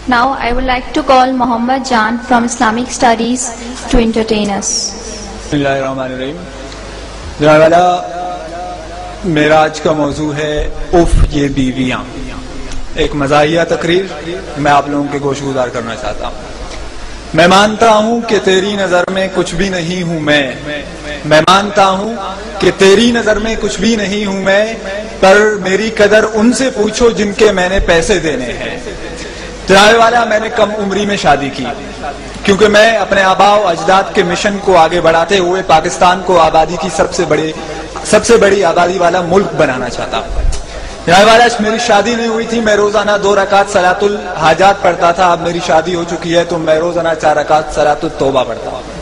Now I would like to call Muhammad Jan from Islamic Studies to entertain us. Bismillahirrahmanirrahim. جناب والا میرا آج کا موضوع ہے اف یہ بیویاں. ایک مزاحیہ تقریر میں آپ لوگوں کے گوش گزار کرنا چاہتا ہوں. میں مانتا ہوں کہ تیری نظر میں کچھ بھی نہیں ہوں میں مانتا ہوں کہ تیری نظر میں کچھ بھی نہیں ہوں میں، پر میری قدر ان سے پوچھو جن کے میں نے پیسے دینے ہیں. جناب والا میں نے کم عمری میں شادی کی کیونکہ میں اپنے آباء و اجداد کے مشن کو آگے بڑھاتے ہوئے پاکستان کو آبادی کی سب سے بڑی آبادی والا ملک بنانا چاہتا ہوں. جناب والا میری شادی نہیں ہوئی تھی، میں روزانہ 2 رکعت صلاۃ الحاجات پڑھتا تھا. اب میری شادی ہو چکی ہے تو میں روزانہ 4 رکعت صلاۃ التوبہ پڑھتا ہوں.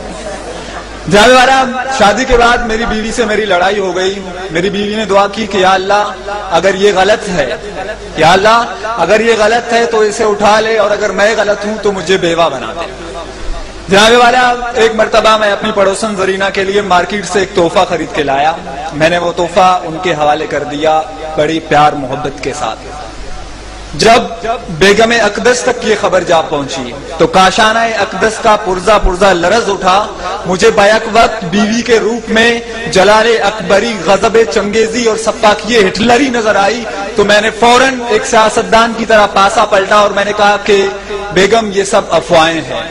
جناب والا شادی کے بعد میری بیوی سے میری لڑائی ہو گئی. میری بیوی نے دعا کی کہ یا اللہ اگر یہ غلط ہے، یا اللہ اگر یہ غلط ہے تو اسے اٹھا لے، اور اگر میں غلط ہوں تو مجھے بیوہ بنا دے. جناب والا ایک مرتبہ میں اپنی پڑوسن زرینہ کے لیے مارکیٹ سے ایک تحفہ خرید کے لایا. میں نے وہ تحفہ ان کے حوالے کر دیا بڑی پیار محبت کے ساتھ. جب بیگم اقدس تک یہ خبر جا پہنچی تو کاشانہ اقدس کا پرزا لرز اٹھا. مجھے بیک وقت بیوی کے روپ میں جلال اکبری، غضب چنگیزی اور سپاکیے ہٹلری نظر آئی تو میں نے فوراً ایک سیاستدان کی طرح پاسا پلٹا اور میں نے کہا کہ بیگم یہ سب افواہیں ہیں.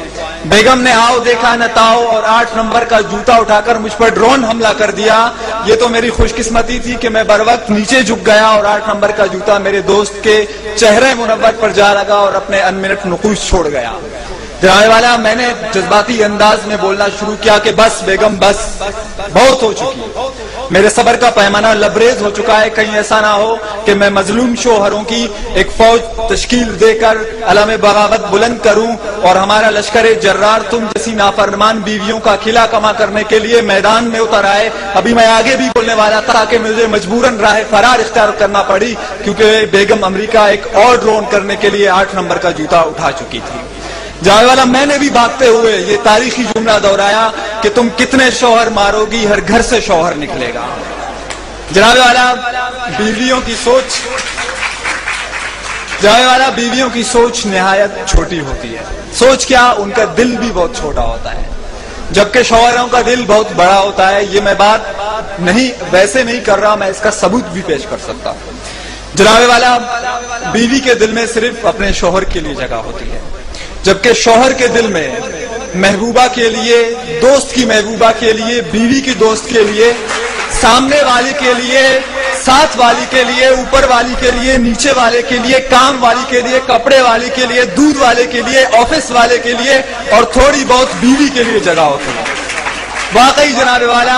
بیگم نے آؤ دیکھا نہ تاؤ اور 8 نمبر کا جوتا اٹھا کر مجھ پر ڈرون حملہ کر دیا. یہ تو میری خوش قسمتی تھی کہ میں بروقت نیچے جھک گیا اور 8 نمبر کا جوتا میرے دوست کے چہرے منور پر جا لگا اور اپنے ان منٹ نقوش چھوڑ گیا. جناب والا میں نے جذباتی انداز میں بولنا شروع کیا کہ بس بیگم بس، بہت ہو چکی، میرے صبر کا پیمانہ لبریز ہو چکا ہے. کہیں ایسا نہ ہو کہ میں مظلوم شوہروں کی ایک فوج تشکیل دے کر علم بغاوت بلند کروں اور ہمارا لشکر جرار تم جیسی نافرمان بیویوں کا قلعہ کما کرنے کے لیے میدان میں اتر آئے. ابھی میں آگے بھی بولنے والا تھا کہ مجھے مجبوراً راہ فرار اختیار کرنا پڑی کیونکہ بیگم امریکہ ایک اور ڈرون کرنے کے لیے 8 نمبر کا جوتا اٹھا چکی تھی. جناب والا میں نے بھی بھاگتے ہوئے یہ تاریخی جملہ دہرایا کہ تم کتنے شوہر مارو گی، ہر گھر سے شوہر نکلے گا. جناب والا بیویوں کی سوچ نہایت چھوٹی ہوتی ہے. سوچ کیا، ان کا دل بھی بہت چھوٹا ہوتا ہے جبکہ شوہروں کا دل بہت بڑا ہوتا ہے. یہ میں بات ویسے نہیں کر رہا، میں اس کا ثبوت بھی پیش کر سکتا ہوں. جناب والا بیوی کے دل میں صرف اپنے شوہر کے لیے جگہ ہوتی ہے جبکہ شوہر کے دل میں محبوبہ کے لیے، دوست کی محبوبہ کے لیے، بیوی کی دوست کے لیے، سامنے والی کے لیے، ساتھ والی کے لیے، اوپر والی کے لیے، نیچے والے کے لیے، کام والی کے لیے، کپڑے والی کے لیے، دودھ والے کے لیے، آفس والے کے لیے اور تھوڑی بہت بیوی کے لیے جگہ ہوتی ہے. واقعی جناب والا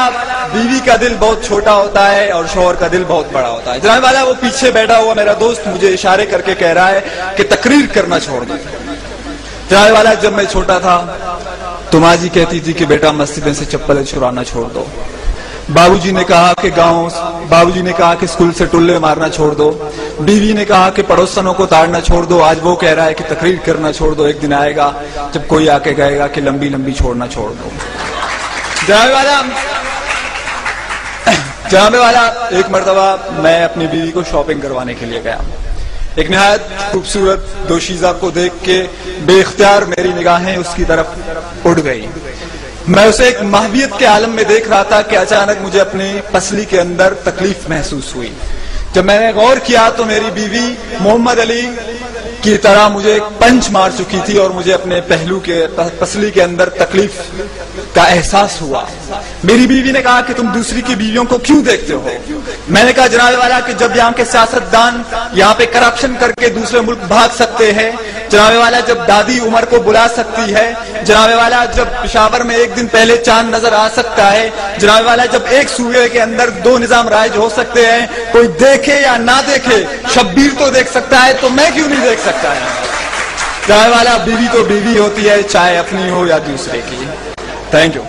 بیوی کا دل بہت چھوٹا ہوتا ہے اور شوہر کا دل بہت بڑا ہوتا ہے. جناب والا وہ پیچھے بیٹھا ہوا میرا دوست مجھے اشارے کر کے کہہ رہا ہے کہ تقریر کرنا چھوڑ دو. جناب والا جب میں چھوٹا تھا تو ماں جی کہتی تھی کہ بیٹا مسجدیں سے چپلیں چرانا چھوڑ دو. بابو جی نے کہا کہ اسکول سے ٹلے مارنا چھوڑ دو. بیوی نے کہا کہ پڑوسنوں کو تاڑنا چھوڑ دو. آج وہ کہہ رہا ہے کہ تقریر کرنا چھوڑ دو. ایک دن آئے گا جب کوئی آ کے کہے گا کہ لمبی لمبی چھوڑنا چھوڑ دو. جناب والا ایک مرتبہ میں اپنی بیوی کو شاپنگ کروانے کے لیے گیا. ایک نہایت خوبصورت دوشیزہ کو دیکھ کے بے اختیار میری نگاہیں اس کی طرف اڑ گئی. میں اسے ایک محبیت کے عالم میں دیکھ رہا تھا کہ اچانک مجھے اپنی پسلی کے اندر تکلیف محسوس ہوئی. جب میں نے غور کیا تو میری بیوی محمد علی کی طرح مجھے ایک پنچ مار چکی تھی اور مجھے اپنے پہلو کے پسلی کے اندر تکلیف کا احساس ہوا. میری بیوی نے کہا کہ تم دوسری کی بیویوں کو کیوں دیکھتے ہو؟ میں نے کہا جناب والا کہ جب یہاں کے سیاستدان یہاں پہ کرپشن کر کے دوسرے ملک بھاگ سکتے ہیں، جناب والا جب دادی عمر کو بلا سکتی ہے، جناب والا جب پشاور میں ایک دن پہلے چاند نظر آ سکتا ہے، جناب والا جب ایک صوبے کے اندر 2 نظام رائج ہو سکتے ہیں، کوئی دیکھے یا نہ دیکھے شبیر تو دیکھ سکتا ہے تو میں کیوں نہیں دیکھ سکتا ہے؟ جناب والا بیوی تو بیوی ہوتی ہے چاہے اپنی ہو یا دوسرے کی. Thank you.